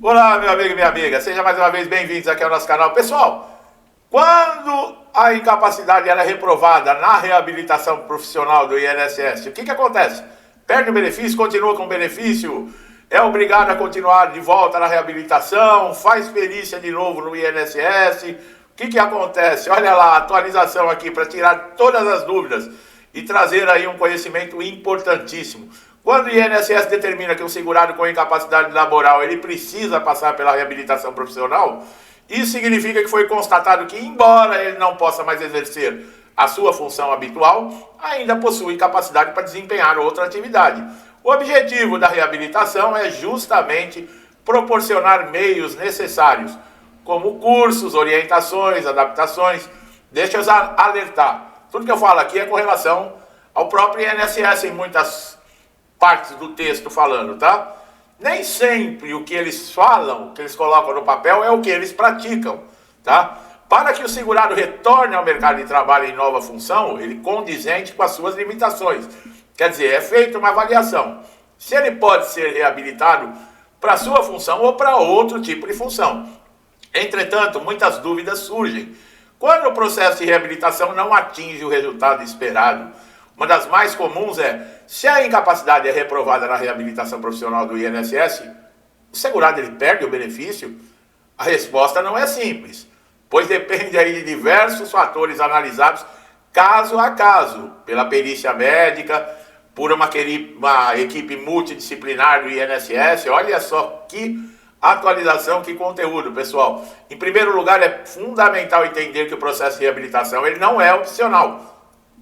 Olá, meu amigo e minha amiga, sejam mais uma vez bem-vindos aqui ao nosso canal. Pessoal, quando a incapacidade ela é reprovada na reabilitação profissional do INSS, o que acontece? Perde o benefício, continua com o benefício, é obrigado a continuar de volta na reabilitação, faz perícia de novo no INSS. O que acontece? Olha lá, atualização aqui para tirar todas as dúvidas e trazer aí um conhecimento importantíssimo. Quando o INSS determina que um segurado com incapacidade laboral ele precisa passar pela reabilitação profissional, isso significa que foi constatado que, embora ele não possa mais exercer a sua função habitual, ainda possui capacidade para desempenhar outra atividade. O objetivo da reabilitação é justamente proporcionar meios necessários, como cursos, orientações, adaptações. Deixa eu alertar. Tudo que eu falo aqui é com relação ao próprio INSS em muitas partes do texto falando, tá? Nem sempre o que eles falam, o que eles colocam no papel é o que eles praticam, tá? Para que o segurado retorne ao mercado de trabalho em nova função, ele condizente com as suas limitações. Quer dizer, é feita uma avaliação. Se ele pode ser reabilitado para sua função ou para outro tipo de função. Entretanto, muitas dúvidas surgem. Quando o processo de reabilitação não atinge o resultado esperado, uma das mais comuns é, se a incapacidade é reprovada na reabilitação profissional do INSS, o segurado ele perde o benefício? A resposta não é simples, pois depende aí de diversos fatores analisados caso a caso, pela perícia médica, por uma equipe multidisciplinar do INSS. Olha só que atualização, que conteúdo, pessoal. Em primeiro lugar, é fundamental entender que o processo de reabilitação ele não é opcional.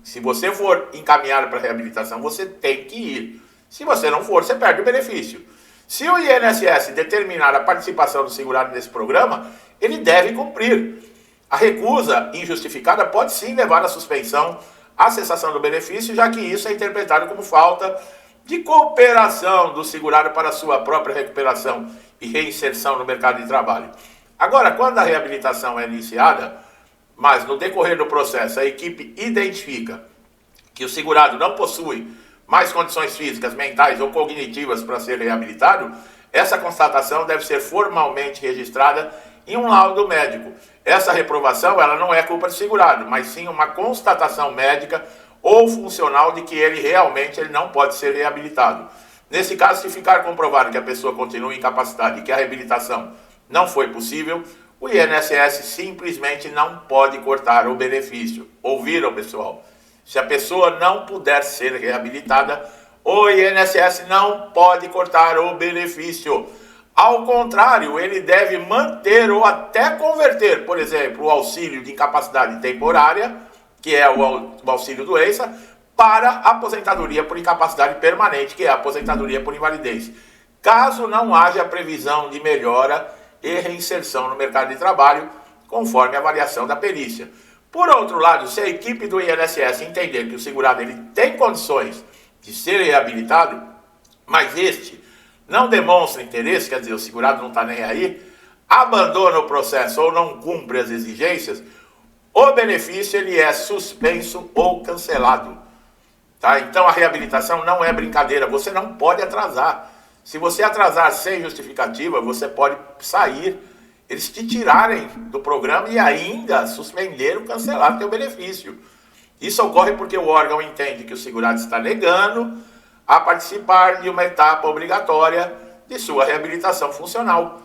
Se você for encaminhado para a reabilitação, você tem que ir. Se você não for, você perde o benefício. Se o INSS determinar a participação do segurado nesse programa, ele deve cumprir. A recusa injustificada pode sim levar à suspensão, à cessação do benefício, já que isso é interpretado como falta de cooperação do segurado para a sua própria recuperação e reinserção no mercado de trabalho. Agora, quando a reabilitação é iniciada, mas no decorrer do processo a equipe identifica que o segurado não possui mais condições físicas, mentais ou cognitivas para ser reabilitado, essa constatação deve ser formalmente registrada em um laudo médico. Essa reprovação ela não é culpa do segurado, mas sim uma constatação médica ou funcional de que ele não pode ser reabilitado. Nesse caso, se ficar comprovado que a pessoa continua incapacitada e que a reabilitação não foi possível, o INSS simplesmente não pode cortar o benefício. Ouviram, pessoal? Se a pessoa não puder ser reabilitada, o INSS não pode cortar o benefício. Ao contrário, ele deve manter ou até converter, por exemplo, o auxílio de incapacidade temporária, que é o auxílio doença, para a aposentadoria por incapacidade permanente, que é a aposentadoria por invalidez, caso não haja previsão de melhora e reinserção no mercado de trabalho, conforme a avaliação da perícia. Por outro lado, se a equipe do INSS entender que o segurado ele tem condições de ser reabilitado, mas este não demonstra interesse, quer dizer, o segurado não está nem aí, abandona o processo ou não cumpre as exigências, o benefício ele é suspenso ou cancelado. Tá? Então a reabilitação não é brincadeira, você não pode atrasar. Se você atrasar sem justificativa, você pode sair, eles te tirarem do programa e ainda suspender ou cancelar o teu benefício. Isso ocorre porque o órgão entende que o segurado está negando a participar de uma etapa obrigatória de sua reabilitação funcional.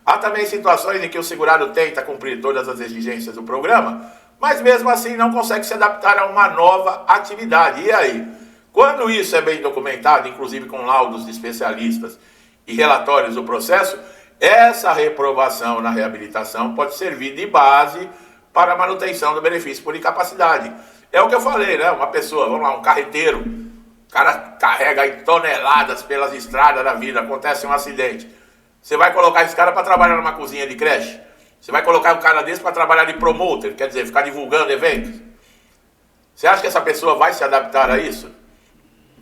Há também situações em que o segurado tenta cumprir todas as exigências do programa, mas mesmo assim não consegue se adaptar a uma nova atividade. E aí? Quando isso é bem documentado, inclusive com laudos de especialistas e relatórios do processo, essa reprovação na reabilitação pode servir de base para a manutenção do benefício por incapacidade. É o que eu falei, né? Uma pessoa, vamos lá, um carreteiro, o cara carrega aí toneladas pelas estradas da vida, acontece um acidente. Você vai colocar esse cara para trabalhar numa cozinha de creche? Você vai colocar um cara desse para trabalhar de promoter, quer dizer, ficar divulgando eventos? Você acha que essa pessoa vai se adaptar a isso?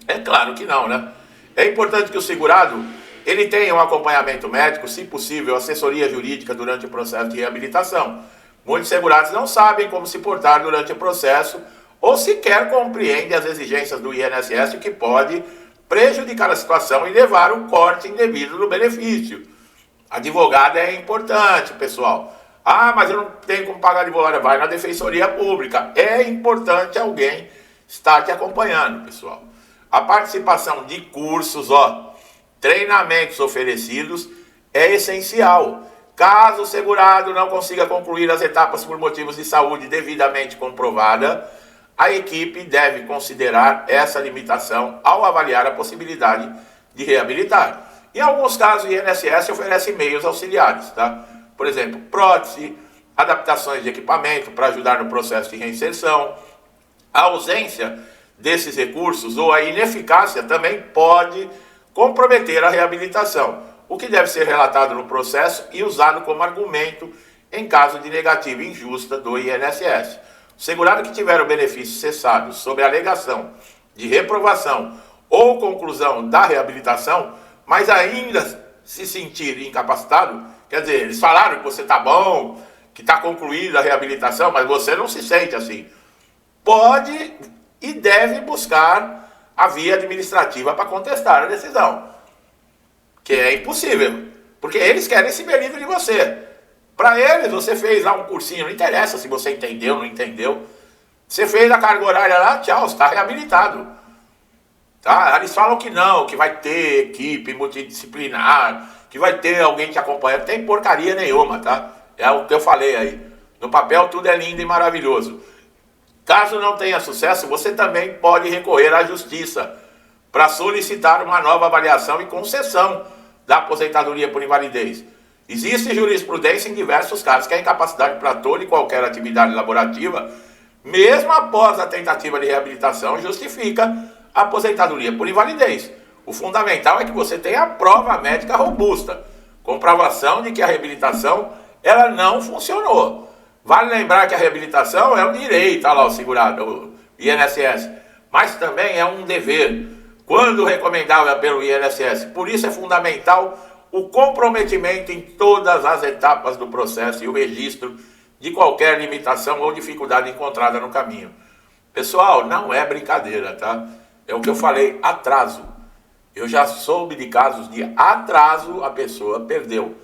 É claro que não, né? É importante que o segurado ele tenha um acompanhamento médico, se possível, assessoria jurídica durante o processo de reabilitação. Muitos segurados não sabem como se portar durante o processo ou sequer compreendem as exigências do INSS, o que pode prejudicar a situação e levar um corte indevido no benefício. Advogado é importante, pessoal. Ah, mas eu não tenho como pagar advogado. Vai na Defensoria Pública. É importante alguém estar te acompanhando, pessoal. A participação de cursos, treinamentos oferecidos é essencial. Caso o segurado não consiga concluir as etapas por motivos de saúde devidamente comprovada, a equipe deve considerar essa limitação ao avaliar a possibilidade de reabilitar. Em alguns casos, o INSS oferece meios auxiliares, tá? Por exemplo, prótese, adaptações de equipamento para ajudar no processo de reinserção. A ausência desses recursos ou a ineficácia também pode comprometer a reabilitação, o que deve ser relatado no processo e usado como argumento em caso de negativa injusta do INSS. O segurado que tiver o benefício cessado sob a alegação de reprovação ou conclusão da reabilitação, mas ainda se sentir incapacitado, quer dizer, eles falaram que você está bom, que está concluída a reabilitação, mas você não se sente assim, pode e deve buscar a via administrativa para contestar a decisão, que é impossível, porque eles querem se livre de você. Para eles, você fez lá um cursinho, não interessa se você entendeu ou não entendeu, você fez a carga horária lá, tchau, você está reabilitado. Tá? Eles falam que não, que vai ter equipe multidisciplinar, que vai ter alguém te acompanhando, não tem porcaria nenhuma, tá? É o que eu falei aí. No papel tudo é lindo e maravilhoso. Caso não tenha sucesso, você também pode recorrer à justiça para solicitar uma nova avaliação e concessão da aposentadoria por invalidez. Existe jurisprudência em diversos casos que a incapacidade para toda e qualquer atividade laborativa, mesmo após a tentativa de reabilitação, justifica a aposentadoria por invalidez. O fundamental é que você tenha a prova médica robusta, comprovação de que a reabilitação ela não funcionou. Vale lembrar que a reabilitação é um direito, olha lá o segurado, o INSS, mas também é um dever, quando recomendável pelo INSS. Por isso é fundamental o comprometimento em todas as etapas do processo e o registro de qualquer limitação ou dificuldade encontrada no caminho. Pessoal, não é brincadeira, tá? É o que eu falei, atraso. Eu já soube de casos de atraso, a pessoa perdeu.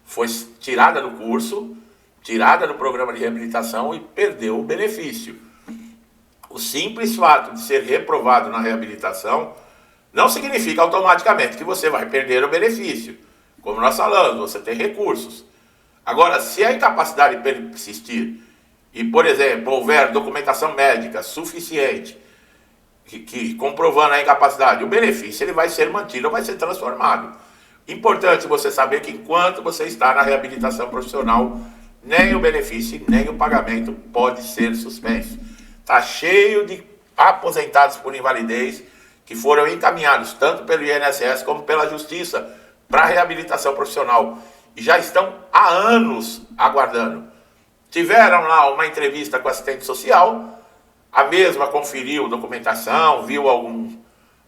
Foi tirada do curso, tirada do programa de reabilitação e perdeu o benefício. O simples fato de ser reprovado na reabilitação não significa automaticamente que você vai perder o benefício. Como nós falamos, você tem recursos. Agora, se a incapacidade persistir e, por exemplo, houver documentação médica suficiente que comprovando a incapacidade, o benefício ele vai ser mantido ou vai ser transformado. Importante você saber que enquanto você está na reabilitação profissional, nem o benefício, nem o pagamento pode ser suspenso. Está cheio de aposentados por invalidez que foram encaminhados tanto pelo INSS como pela Justiça para reabilitação profissional e já estão há anos aguardando. Tiveram lá uma entrevista com o assistente social, a mesma conferiu documentação, viu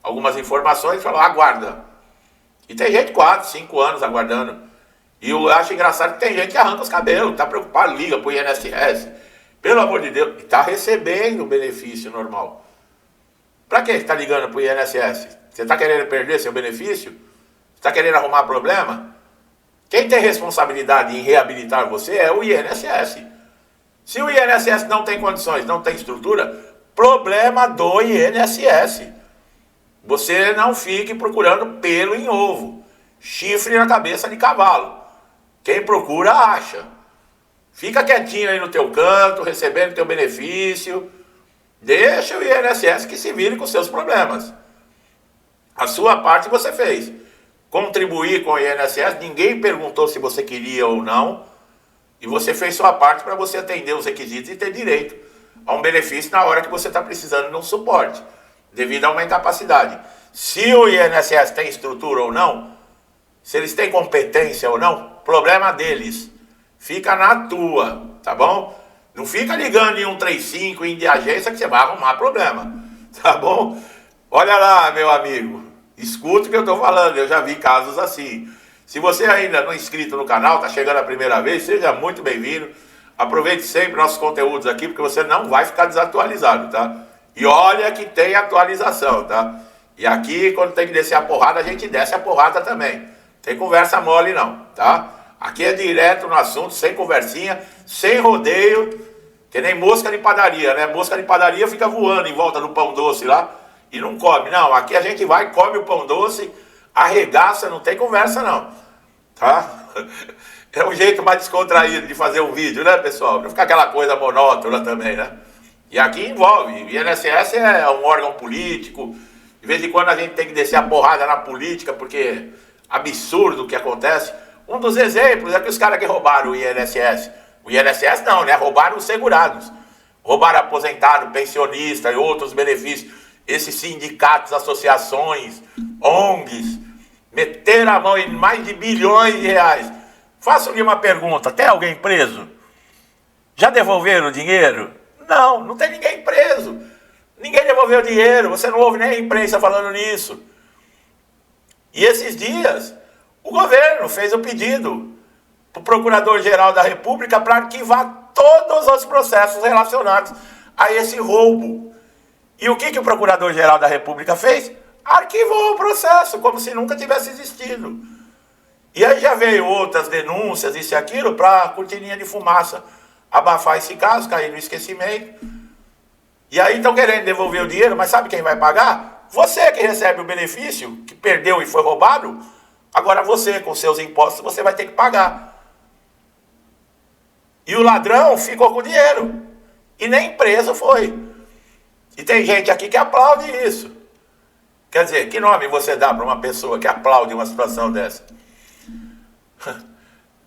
algumas informações e falou, aguarda. E tem gente 4, 5 anos aguardando. E eu acho engraçado que tem gente que arranca os cabelos, está preocupado, liga para o INSS. Pelo amor de Deus, está recebendo o benefício normal. Para que está ligando para o INSS? Você está querendo perder seu benefício? Está querendo arrumar problema? Quem tem responsabilidade em reabilitar você é o INSS. Se o INSS não tem condições, não tem estrutura, problema do INSS. Você não fique procurando pelo em ovo, chifre na cabeça de cavalo. Quem procura, acha. Fica quietinho aí no teu canto, recebendo teu benefício. Deixa o INSS que se vire com seus problemas. A sua parte você fez. Contribuir com o INSS, ninguém perguntou se você queria ou não. E você fez sua parte para você atender os requisitos e ter direito a um benefício na hora que você está precisando de um suporte, devido a uma incapacidade. Se o INSS tem estrutura ou não, se eles têm competência ou não, problema deles. Fica na tua, tá bom? Não fica ligando em 135 em de agência que você vai arrumar problema, tá bom? Olha lá, meu amigo, escuta o que eu estou falando, eu já vi casos assim. Se você ainda não é inscrito no canal, está chegando a primeira vez, seja muito bem-vindo. Aproveite sempre nossos conteúdos aqui, porque você não vai ficar desatualizado, tá? E olha que tem atualização, tá? E aqui, quando tem que descer a porrada, a gente desce a porrada também. Tem conversa mole não, tá? Aqui é direto no assunto, sem conversinha, sem rodeio, que nem mosca de padaria, né? Mosca de padaria fica voando em volta do pão doce lá e não come. Não, aqui a gente vai, come o pão doce, arregaça, não tem conversa não, tá? É um jeito mais descontraído de fazer um vídeo, né, pessoal? Não ficar aquela coisa monótona também, né? E aqui envolve, o INSS é um órgão político, de vez em quando a gente tem que descer a porrada na política, porque absurdo o que acontece. Um dos exemplos é que os caras que roubaram o INSS não, né? Roubaram os segurados. Roubaram aposentado, pensionista e outros benefícios. Esses sindicatos, associações, ONGs, meteram a mão em mais de bilhões de reais. Faço-lhe uma pergunta, tem alguém preso? Já devolveram o dinheiro? Não, não tem ninguém preso. Ninguém devolveu o dinheiro, você não ouve nem a imprensa falando nisso. E esses dias, o governo fez o pedido para o Procurador-Geral da República para arquivar todos os processos relacionados a esse roubo. E o que o Procurador-Geral da República fez? Arquivou o processo, como se nunca tivesse existido. E aí já veio outras denúncias, isso e aquilo, para cortininha de fumaça abafar esse caso, cair no esquecimento. E aí estão querendo devolver o dinheiro, mas sabe quem vai pagar? Você que recebe o benefício, que perdeu e foi roubado, agora você, com seus impostos, você vai ter que pagar. E o ladrão ficou com o dinheiro. E nem preso foi. E tem gente aqui que aplaude isso. Quer dizer, que nome você dá para uma pessoa que aplaude uma situação dessa?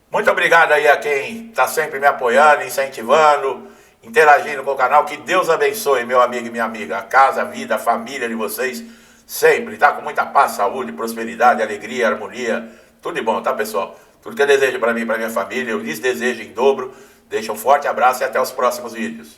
Muito obrigado aí a quem está sempre me apoiando, incentivando, interagindo com o canal. Que Deus abençoe, meu amigo e minha amiga. A casa, a vida, a família de vocês, sempre, tá? Com muita paz, saúde, prosperidade, alegria, harmonia. Tudo de bom, tá, pessoal? Tudo que eu desejo para mim e para minha família, eu lhes desejo em dobro. Deixo um forte abraço e até os próximos vídeos.